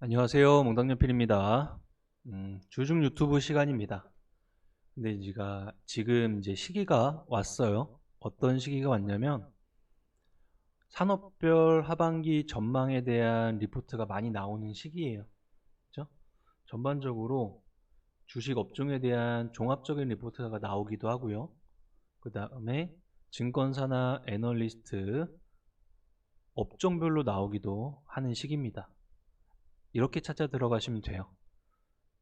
안녕하세요. 몽당연필입니다. 주중 유튜브 시간입니다. 근데 지금 시기가 왔어요. 어떤 시기가 왔냐면 산업별 하반기 전망에 대한 리포트가 많이 나오는 시기예요. 그죠? 전반적으로 주식 업종에 대한 종합적인 리포트가 나오기도 하고요. 그 다음에 증권사나 애널리스트 업종별로 나오기도 하는 시기입니다. 이렇게 찾아 들어가시면 돼요.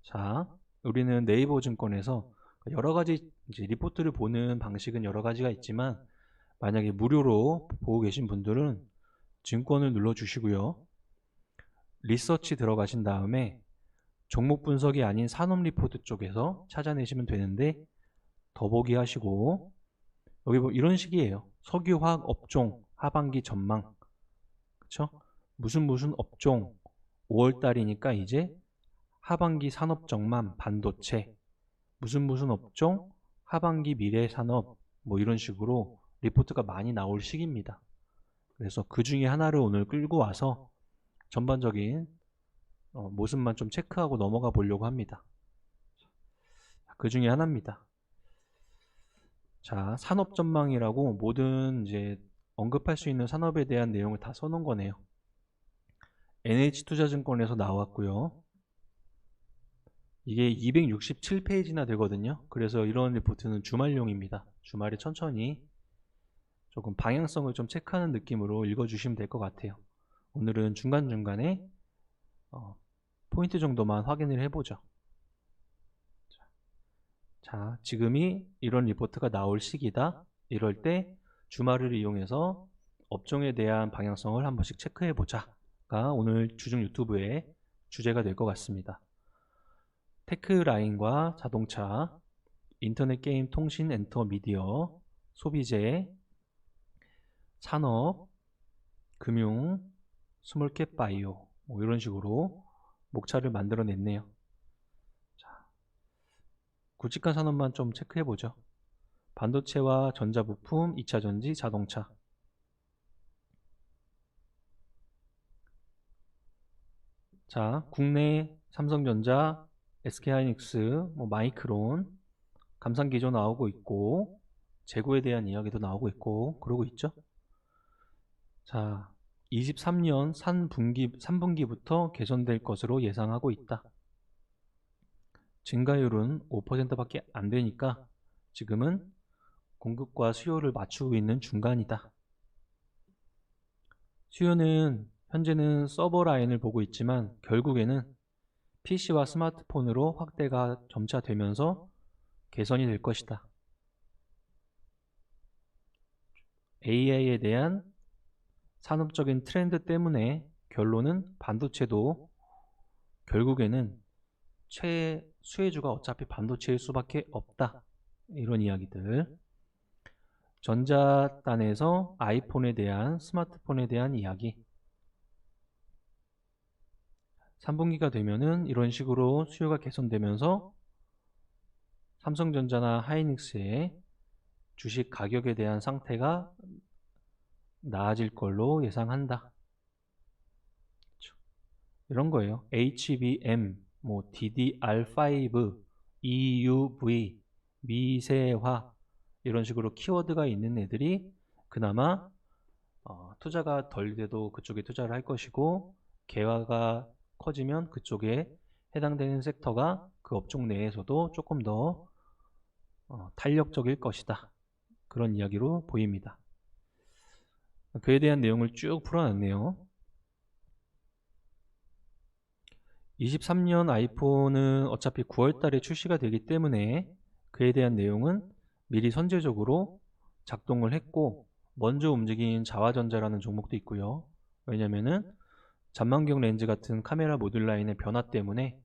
자, 우리는 네이버 증권에서 여러 가지 리포트를 보는 방식은 여러 가지가 있지만 만약에 무료로 보고 계신 분들은 증권을 눌러 주시고요. 리서치 들어가신 다음에 종목 분석이 아닌 산업 리포트 쪽에서 찾아내시면 되는데 더보기 하시고 여기 뭐 이런 식이에요. 석유화학 업종 하반기 전망. 그쵸? 무슨 업종 5월 달이니까 이제 하반기 산업정만 반도체 무슨 업종 하반기 미래산업 뭐 이런 식으로 리포트가 많이 나올 시기입니다. 그래서 그 중에 하나를 오늘 끌고 와서 전반적인 모습만 좀 체크하고 넘어가 보려고 합니다. 그 중에 하나입니다. 자, 산업 전망이라고 모든 언급할 수 있는 산업에 대한 내용을 다 써놓은 거네요. NH투자증권에서 나왔고요. 이게 267페이지나 되거든요. 그래서 이런 리포트는 주말용입니다. 주말에 천천히 조금 방향성을 좀 체크하는 느낌으로 읽어주시면 될 것 같아요. 오늘은 중간중간에 포인트 정도만 확인을 해보죠. 자, 지금이 이런 리포트가 나올 시기다. 이럴 때 주말을 이용해서 업종에 대한 방향성을 한 번씩 체크해보자가 오늘 주중 유튜브의 주제가 될 것 같습니다. 테크라인과 자동차, 인터넷 게임 통신 엔터 미디어, 소비재, 산업, 금융, 스몰캡 바이오 뭐 이런 식으로 목차를 만들어냈네요. 자, 굵직한 산업만 좀 체크해보죠. 반도체와 전자부품, 2차전지, 자동차. 자, 국내 삼성전자, SK하이닉스, 뭐 마이크론, 감산기조 나오고 있고 재고에 대한 이야기도 나오고 있고 그러고 있죠. 자, 23년 3분기부터 개선될 것으로 예상하고 있다. 증가율은 5%밖에 안 되니까 지금은 공급과 수요를 맞추고 있는 중간이다. 수요는 현재는 서버 라인을 보고 있지만 결국에는 PC와 스마트폰으로 확대가 점차 되면서 개선이 될 것이다. AI에 대한 산업적인 트렌드 때문에 결론은 반도체도 결국에는 수혜주가 어차피 반도체일 수밖에 없다. 이런 이야기들. 전자단에서 아이폰에 대한 스마트폰에 대한 이야기. 3분기가 되면은 이런 식으로 수요가 개선되면서 삼성전자나 하이닉스의 주식 가격에 대한 상태가 나아질 걸로 예상한다. 이런 거예요. HBM, 뭐 DDR5, EUV, 미세화 이런 식으로 키워드가 있는 애들이 그나마 투자가 덜 돼도 그쪽에 투자를 할 것이고 개화가 커지면 그쪽에 해당되는 섹터가 그 업종 내에서도 조금 더 탄력적일 것이다. 그런 이야기로 보입니다. 그에 대한 내용을 쭉 풀어놨네요. 23년 아이폰은 어차피 9월 달에 출시가 되기 때문에 그에 대한 내용은 미리 선제적으로 작동을 했고 먼저 움직인 자화전자라는 종목도 있고요. 왜냐면은 잔망경 렌즈 같은 카메라 모듈 라인의 변화 때문에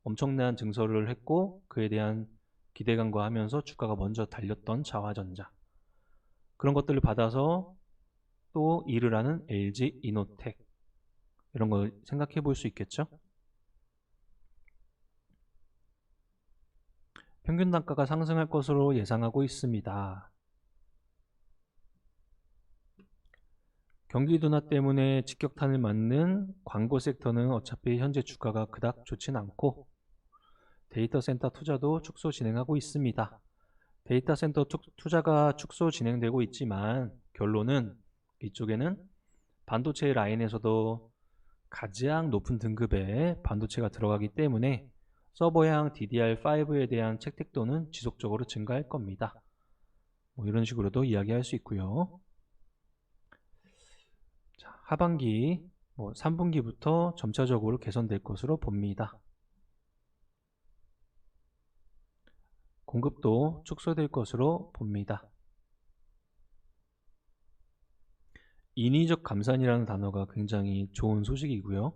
엄청난 증설을 했고 그에 대한 기대감과 하면서 주가가 먼저 달렸던 자화전자 그런 것들을 받아서 또 일을 하는 LG 이노텍 이런 거 생각해 볼 수 있겠죠. 평균 단가가 상승할 것으로 예상하고 있습니다. 경기 둔화 때문에 직격탄을 맞는 광고 섹터는 어차피 현재 주가가 그닥 좋진 않고 데이터 센터 투자도 축소 진행하고 있습니다. 데이터 센터 투자가 축소 진행되고 있지만 결론은 이쪽에는 반도체 라인에서도 가장 높은 등급의 반도체가 들어가기 때문에 서버형 DDR5에 대한 채택도는 지속적으로 증가할 겁니다. 뭐 이런 식으로도 이야기할 수 있고요. 자, 하반기 3분기부터 점차적으로 개선될 것으로 봅니다. 공급도 축소될 것으로 봅니다. 인위적 감산이라는 단어가 굉장히 좋은 소식이고요.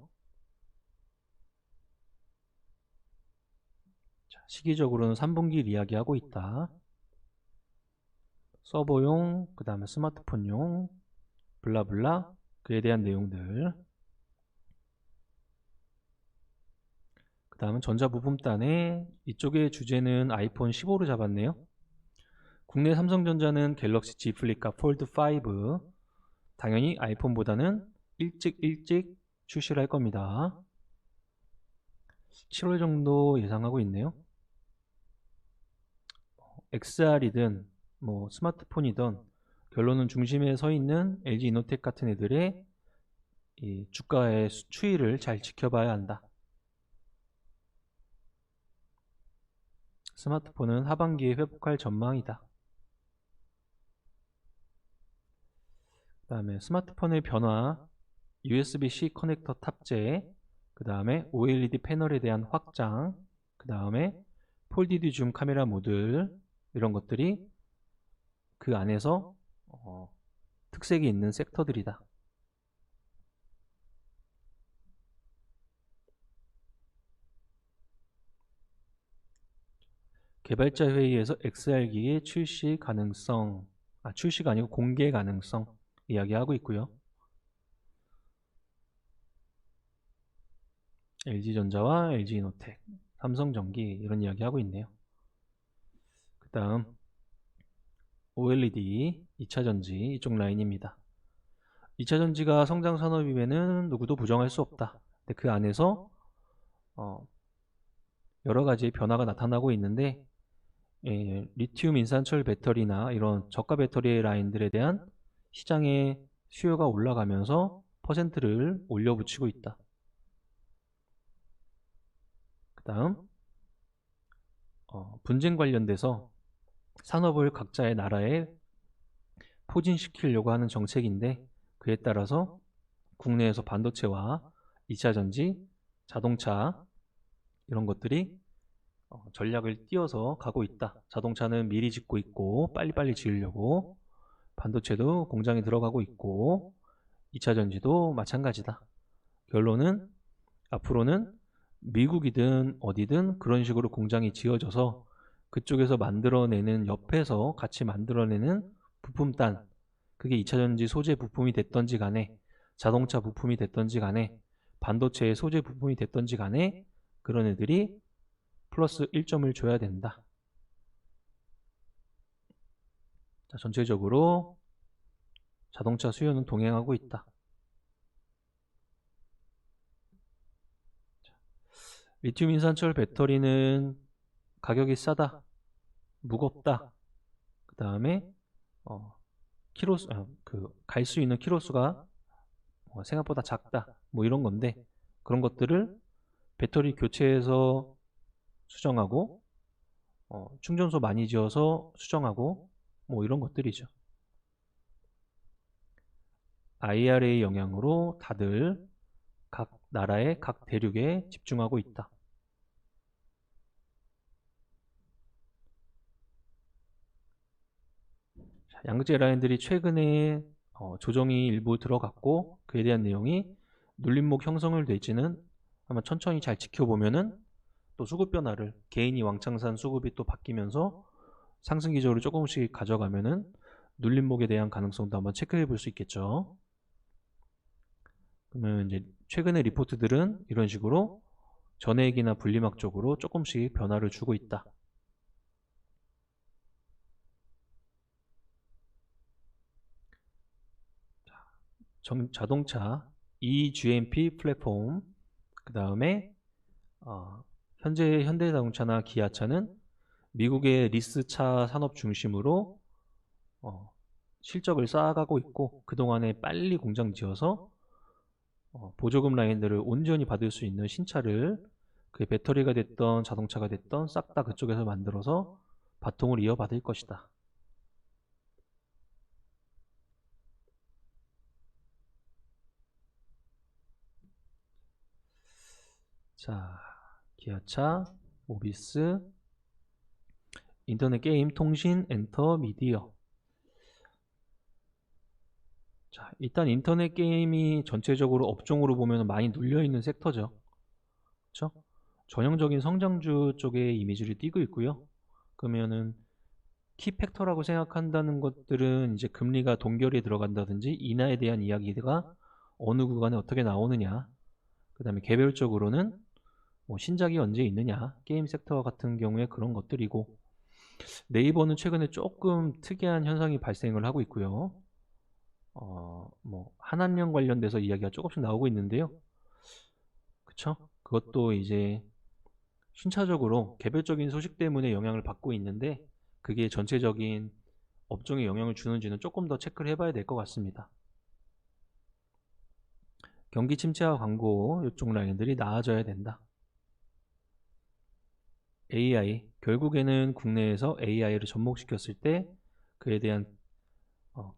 자, 시기적으로는 3분기를 이야기하고 있다. 서버용, 그 다음에 스마트폰용, 블라블라, 그에 대한 내용들. 그 다음은 전자부품단에 이쪽의 주제는 아이폰 15로 잡았네요. 국내 삼성전자는 갤럭시 Z 플립과 폴드 5, 당연히 아이폰보다는 일찍 출시를 할 겁니다. 7월 정도 예상하고 있네요. XR이든 스마트폰이든 결론은 중심에 서 있는 LG 이노텍 같은 애들의 이 주가의 추이를 잘 지켜봐야 한다. 스마트폰은 하반기에 회복할 전망이다. 그 다음에 스마트폰의 변화, USB-C 커넥터 탑재, 그 다음에 OLED 패널에 대한 확장, 그 다음에 폴디드 줌 카메라 모듈, 이런 것들이 그 안에서 특색이 있는 섹터들이다. 개발자 회의에서 XR기의 출시 가능성, 출시가 아니고 공개 가능성 이야기하고 있고요. LG전자와 LG이노텍, 삼성전기 이런 이야기하고 있네요. 그 다음 OLED 2차전지 이쪽 라인입니다. 2차전지가 성장 산업임에는 누구도 부정할 수 없다. 근데 그 안에서 여러 가지 변화가 나타나고 있는데 리튬 인산철 배터리나 이런 저가 배터리 라인들에 대한 시장의 수요가 올라가면서 퍼센트를 올려붙이고 있다. 그 다음 분쟁 관련돼서 산업을 각자의 나라에 포진시키려고 하는 정책인데 그에 따라서 국내에서 반도체와 2차전지, 자동차 이런 것들이 전략을 띄어서 가고 있다. 자동차는 미리 짓고 있고 빨리빨리 지으려고, 반도체도 공장에 들어가고 있고 2차전지도 마찬가지다. 결론은 앞으로는 미국이든 어디든 그런 식으로 공장이 지어져서 그쪽에서 만들어내는, 옆에서 같이 만들어내는 부품단, 그게 2차전지 소재 부품이 됐던지 간에 자동차 부품이 됐던지 간에 반도체의 소재 부품이 됐던지 간에 그런 애들이 플러스 1점을 줘야 된다. 자, 전체적으로 자동차 수요는 동행하고 있다. 리튬 인산철 배터리는 가격이 싸다, 무겁다, 그 다음에 갈 수 있는 키로수가 생각보다 작다, 이런 건데, 그런 것들을 배터리 교체해서 수정하고 충전소 많이 지어서 수정하고 이런 것들이죠. IRA 영향으로 다들 각 나라의 각 대륙에 집중하고 있다. 양극재 라인들이 최근에 조정이 일부 들어갔고 그에 대한 내용이 눌림목 형성을 될지는 아마 천천히 잘 지켜보면은 또 수급 변화를, 개인이 왕창 산 수급이 또 바뀌면서 상승 기조를 조금씩 가져가면은 눌림목에 대한 가능성도 한번 체크해 볼 수 있겠죠. 그러면 이제 최근의 리포트들은 이런 식으로 전해액이나 분리막 쪽으로 조금씩 변화를 주고 있다. 자동차 eGMP 플랫폼, 그 다음에 현재 현대자동차나 기아차는 미국의 리스차 산업 중심으로 실적을 쌓아가고 있고, 그동안에 빨리 공장 지어서 보조금 라인들을 온전히 받을 수 있는 신차를, 그게 배터리가 됐던 자동차가 됐던 싹 다 그쪽에서 만들어서 바통을 이어받을 것이다. 자, 기아차, 모비스, 인터넷 게임, 통신, 엔터, 미디어. 자, 일단 인터넷 게임이 전체적으로 업종으로 보면 많이 눌려있는 섹터죠. 그렇죠? 전형적인 성장주 쪽에 이미지를 띄고 있고요. 그러면은 키팩터라고 생각한다는 것들은 이제 금리가 동결에 들어간다든지 인하에 대한 이야기가 어느 구간에 어떻게 나오느냐, 그 다음에 개별적으로는 뭐 신작이 언제 있느냐, 게임 섹터 같은 경우에 그런 것들이고, 네이버는 최근에 조금 특이한 현상이 발생을 하고 있고요. 뭐 한한령 관련돼서 이야기가 조금씩 나오고 있는데요. 그쵸? 그것도 이제 순차적으로 개별적인 소식 때문에 영향을 받고 있는데, 그게 전체적인 업종에 영향을 주는지는 조금 더 체크를 해봐야 될 것 같습니다. 경기 침체와 광고, 이쪽 라인들이 나아져야 된다. AI, 결국에는 국내에서 AI를 접목시켰을 때 그에 대한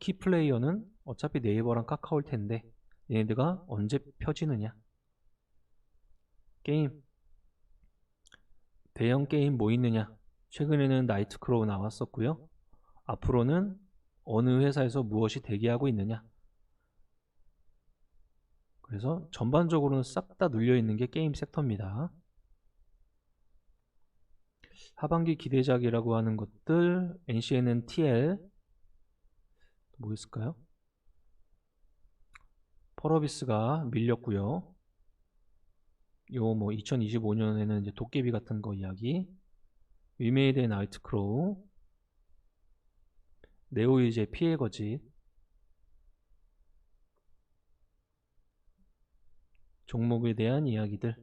키플레이어는 어차피 네이버랑 카카오일 텐데, 얘네들가 언제 펴지느냐. 게임, 대형 게임 뭐 있느냐. 최근에는 나이트크로우 나왔었고요. 앞으로는 어느 회사에서 무엇이 대기하고 있느냐. 그래서 전반적으로는 싹 다 눌려있는 게 게임 섹터입니다. 하반기 기대작이라고 하는 것들, NCN은 TL, 뭐 있을까요? 펄어비스가 밀렸고요. 요 뭐 2025년에는 이제 도깨비 같은 거 이야기, 위메이드의 나이트크로우, 네오유즈의 피해 거짓, 종목에 대한 이야기들.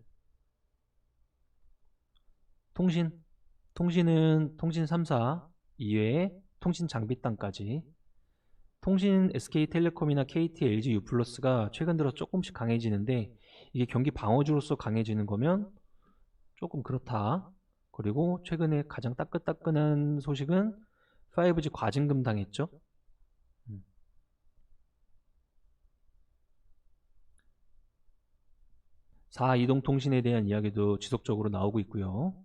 통신은 통신 3사 이외에 통신 장비땅까지. 통신 SK텔레콤이나 KT, LG, U+가 최근 들어 조금씩 강해지는데, 이게 경기 방어주로서 강해지는 거면 조금 그렇다. 그리고 최근에 가장 따끈따끈한 소식은 5G 과징금 당했죠. 4이동통신에 대한 이야기도 지속적으로 나오고 있고요.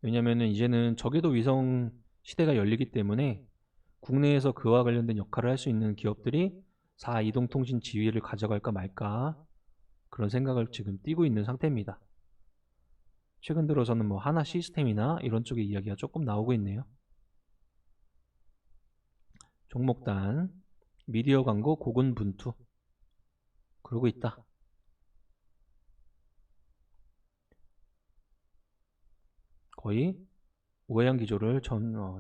왜냐면은 이제는 저궤도 위성 시대가 열리기 때문에 국내에서 그와 관련된 역할을 할 수 있는 기업들이 4이동통신 지위를 가져갈까 말까, 그런 생각을 지금 띄고 있는 상태입니다. 최근 들어서는 뭐 하나 시스템이나 이런 쪽의 이야기가 조금 나오고 있네요. 종목단, 미디어 광고 고군분투 그러고 있다. 거의 우회한 기조를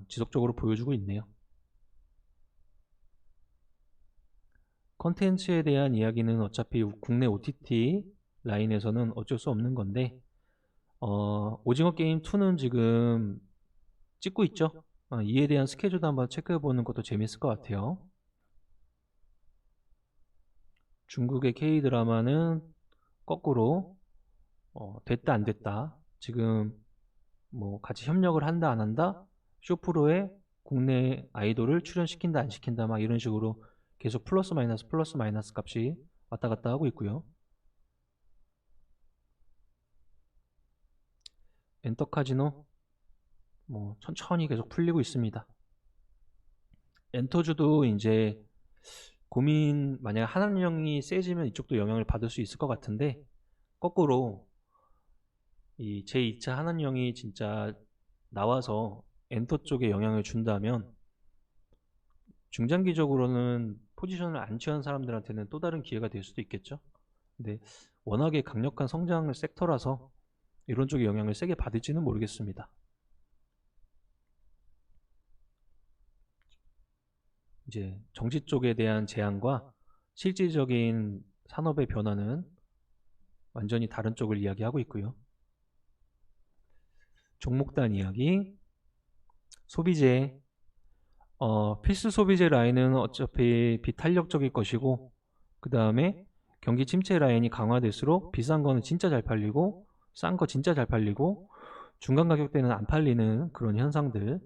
지속적으로 보여주고 있네요. 컨텐츠에 대한 이야기는 어차피 국내 OTT 라인에서는 어쩔 수 없는 건데, 오징어 게임 2는 지금 찍고 있죠. 이에 대한 스케줄도 한번 체크해 보는 것도 재밌을 것 같아요. 중국의 K-드라마는 거꾸로 됐다 안 됐다, 지금 뭐 같이 협력을 한다 안 한다, 쇼프로에 국내 아이돌을 출연시킨다 안 시킨다, 막 이런 식으로 계속 플러스 마이너스 값이 왔다 갔다 하고 있고요. 엔터카지노 뭐 천천히 계속 풀리고 있습니다. 엔터주도 이제 고민, 만약 한한령이 세지면 이쪽도 영향을 받을 수 있을 것 같은데, 거꾸로 이 제2차 한한령이 진짜 나와서 엔터 쪽에 영향을 준다면 중장기적으로는 포지션을 안 취한 사람들한테는 또 다른 기회가 될 수도 있겠죠. 근데 워낙에 강력한 성장 섹터라서 이런 쪽의 영향을 세게 받을지는 모르겠습니다. 이제 정치 쪽에 대한 제안과 실질적인 산업의 변화는 완전히 다른 쪽을 이야기하고 있고요. 종목단 이야기, 소비재, 필수 소비재 라인은 어차피 비탄력적일 것이고, 그 다음에 경기 침체 라인이 강화될수록 비싼 거는 진짜 잘 팔리고 싼 거 진짜 잘 팔리고 중간 가격대는 안 팔리는 그런 현상들.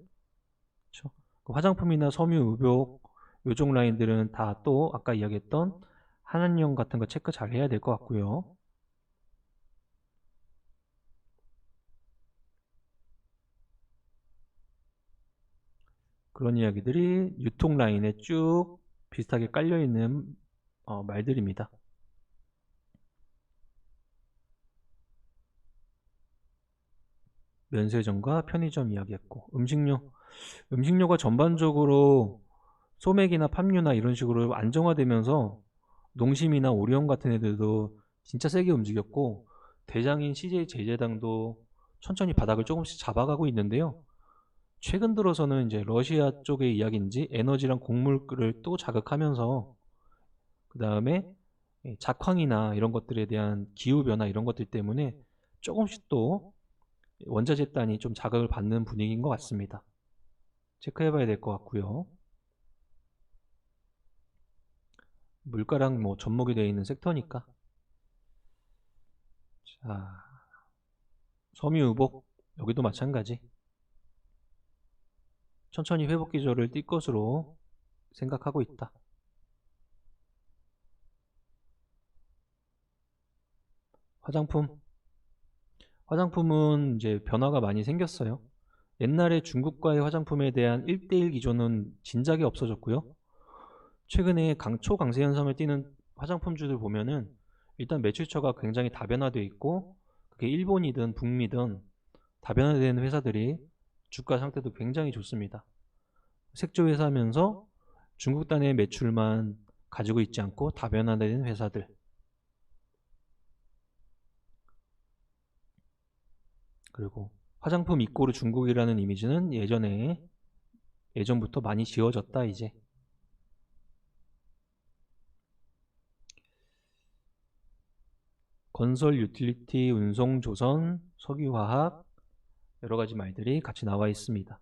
그렇죠? 화장품이나 섬유, 의복 요쪽 라인들은 다 또 아까 이야기했던 한한령 같은 거 체크 잘 해야 될 것 같고요. 그런 이야기들이 유통 라인에 쭉 비슷하게 깔려있는 말들입니다. 면세점과 편의점 이야기했고, 음식료가 전반적으로 소맥이나 팜유나 이런 식으로 안정화되면서 농심이나 오리온 같은 애들도 진짜 세게 움직였고, 대장인 CJ 제재당도 천천히 바닥을 조금씩 잡아가고 있는데요. 최근 들어서는 이제 러시아 쪽의 이야기인지 에너지랑 곡물을 또 자극하면서 그 다음에 작황이나 이런 것들에 대한 기후변화 이런 것들 때문에 조금씩 또 원자재 단이 좀 자극을 받는 분위기인 것 같습니다. 체크해봐야 될 것 같고요. 물가랑 뭐 접목이 되어 있는 sek터니까. 자, 섬유의복 여기도 마찬가지. 천천히 회복 기조를 띌 것으로 생각하고 있다. 화장품은 이제 변화가 많이 생겼어요. 옛날에 중국과의 화장품에 대한 1대1 기조는 진작에 없어졌고요. 최근에 초강세 현상을 띠는 화장품주들 보면은 일단 매출처가 굉장히 다변화되어 있고 그게 일본이든 북미든 다변화된 회사들이 주가 상태도 굉장히 좋습니다. 색조 회사면서 중국 단의 매출만 가지고 있지 않고 다변화된 회사들. 그리고 화장품 이꼬르 중국이라는 이미지는 예전부터 많이 지워졌다 이제. 건설, 유틸리티, 운송, 조선, 석유화학 여러 가지 말들이 같이 나와 있습니다.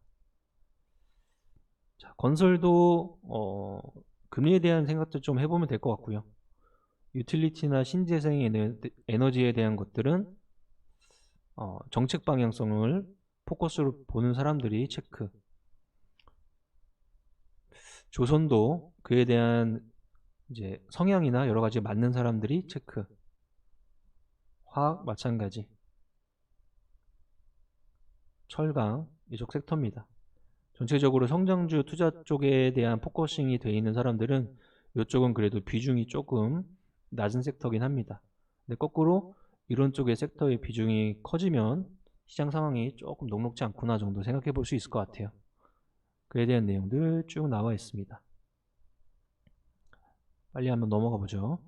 자, 건설도 금리에 대한 생각도 좀 해보면 될 것 같고요. 유틸리티나 신재생 에너지에 대한 것들은 정책 방향성을 포커스로 보는 사람들이 체크. 조선도 그에 대한 이제 성향이나 여러 가지 맞는 사람들이 체크. 화학 마찬가지. 철강 이쪽 섹터입니다. 전체적으로 성장주 투자 쪽에 대한 포커싱이 되어 있는 사람들은 이쪽은 그래도 비중이 조금 낮은 섹터긴 합니다. 근데 거꾸로 이런 쪽의 섹터의 비중이 커지면 시장 상황이 조금 녹록지 않구나 정도 생각해 볼 수 있을 것 같아요. 그에 대한 내용들 쭉 나와 있습니다. 빨리 한번 넘어가 보죠.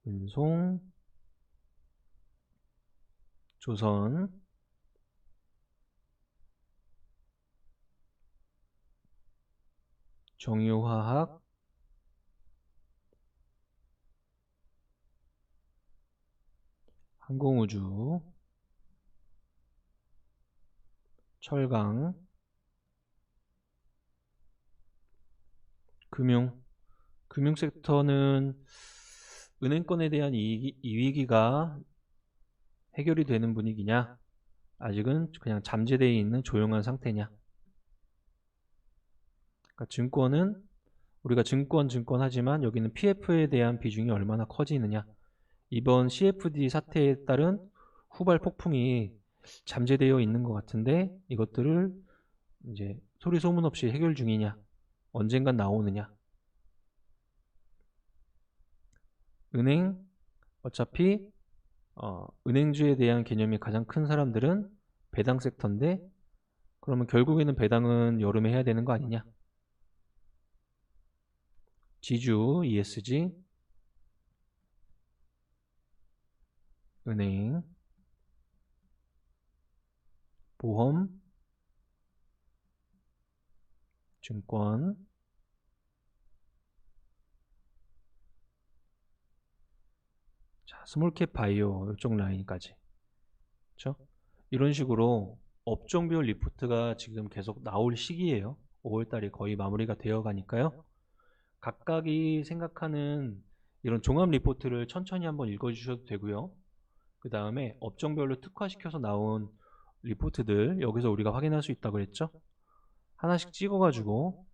운송, 조선, 정유화학, 항공우주, 철강, 금융 섹터는 은행권에 대한 이위기가 해결이 되는 분위기냐 아직은 그냥 잠재되어 있는 조용한 상태냐. 그러니까 증권은 우리가 증권 하지만 여기는 PF에 대한 비중이 얼마나 커지느냐. 이번 CFD 사태에 따른 후발 폭풍이 잠재되어 있는 것 같은데 이것들을 이제 소리 소문 없이 해결 중이냐 언젠간 나오느냐. 은행 어차피 은행주에 대한 개념이 가장 큰 사람들은 배당 섹터인데 그러면 결국에는 배당은 여름에 해야 되는 거 아니냐. 지주, ESG, 은행, 보험, 증권, 자, 스몰캡 바이오 이쪽 라인까지. 그렇죠? 이런 식으로 업종별 리포트가 지금 계속 나올 시기예요. 5월달이 거의 마무리가 되어 가니까요. 각각이 생각하는 이런 종합 리포트를 천천히 한번 읽어주셔도 되고요. 그 다음에 업종별로 특화시켜서 나온 리포트들 여기서 우리가 확인할 수 있다고 그랬죠? 하나씩 찍어가지고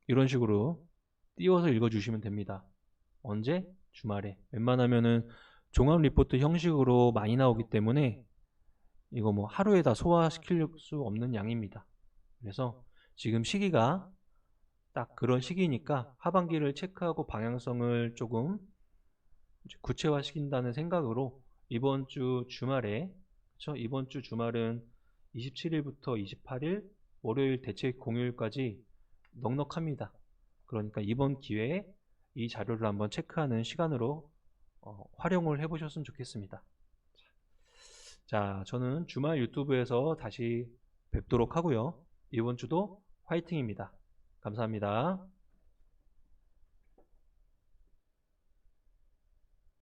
이런 식으로 띄워서 읽어주시면 됩니다. 언제? 주말에. 웬만하면은 종합 리포트 형식으로 많이 나오기 때문에 이거 뭐 하루에 다 소화시킬 수 없는 양입니다. 그래서 지금 시기가 딱 그런 시기니까 하반기를 체크하고 방향성을 조금 구체화시킨다는 생각으로 이번 주 주말에, 그렇죠? 이번 주 주말은 27일부터 28일 월요일 대책 공휴일까지 넉넉합니다. 그러니까 이번 기회에 이 자료를 한번 체크하는 시간으로 활용을 해보셨으면 좋겠습니다. 자, 저는 주말 유튜브에서 다시 뵙도록 하고요. 이번 주도 화이팅입니다. 감사합니다.